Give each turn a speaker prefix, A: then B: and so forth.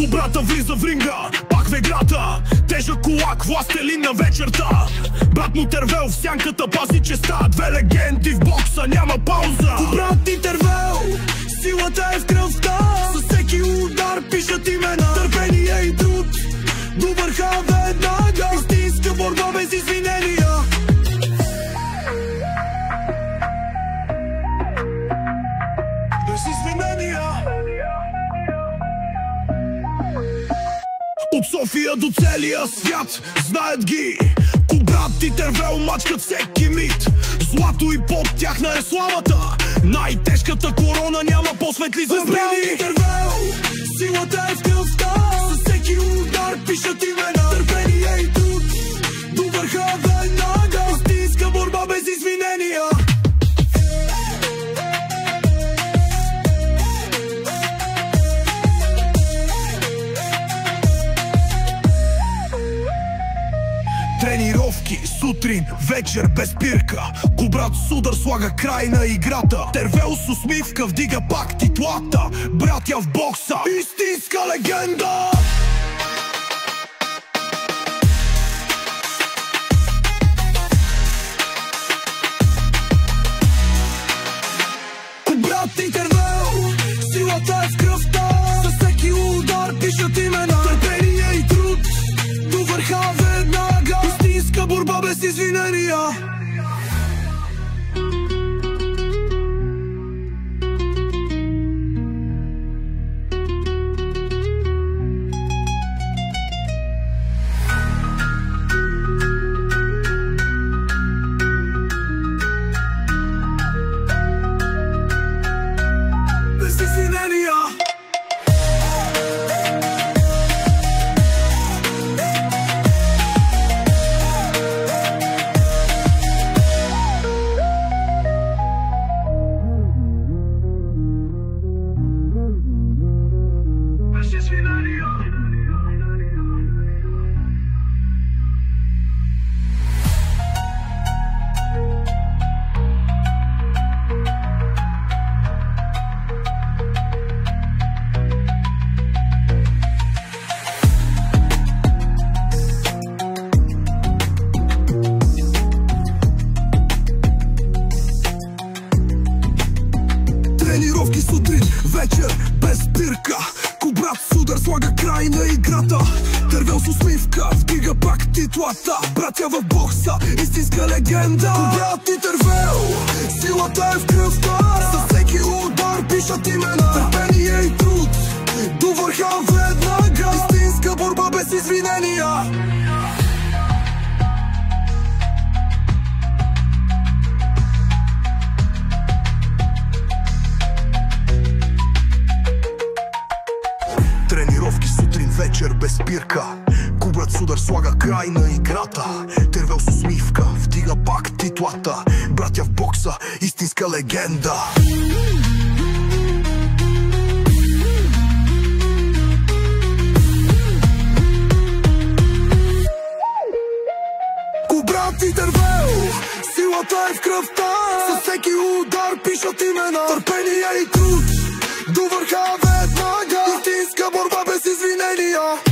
A: Кобрата влиза в ринга, пак в играта. Тежък кулак, властелин на вечерта. Брат му Тервел в сянката пази честа. Две легенди в бокса, няма пауза.
B: Брат ти Тервел, силата е в кръвта. Със всеки удар пишат имена. Търпение и труд до върха веднага. Истинска борба без извинения. Без извинения.
A: От София до целия свят знаят ги. Кобрат и Тервел мачкат всеки мит. Злато и под тяхна е славата. Най-тежката корона няма по-светли звезди.
B: Брат и Тервел, силата е в кръвта. Със всеки удар пишат имена. Търпение и труд до върха веднага. Истинска борба без извинения.
A: Тренировки, сутрин, вечер без спирка. Кобрат с удар слага край на играта. Тервел с усмивка вдига пак титлата. Братя в бокса, истинска легенда.
B: Кобрат и Тервел, силата е в кръвта. Със всеки удар пишат имена. Търпение и труд до върха веднага. Истинска борба без извинения. Без извинения.
A: Тренировки сутрин, вечер без спирка. Кобрат с удар слага край на играта. Тервел с усмивка вдига пак титлата. Братя в бокса, истинска легенда.
B: Кобрат и Тервел, силата е в кръвта. Със всеки удар пишат имена. Търпение и труд до върха веднага. Истинска борба без извинения.
A: Тренировки сутрин, вечер без спирка. Кобрат с удар слага край на играта. Тервел с усмивка вдига пак титлата. Братя в бокса, истинска легенда.
B: Кобрат и Тервел, силата е в кръвта. Със всеки удар пишат имена. Търпение и труд до върха веднага. Истинска борба без извинения.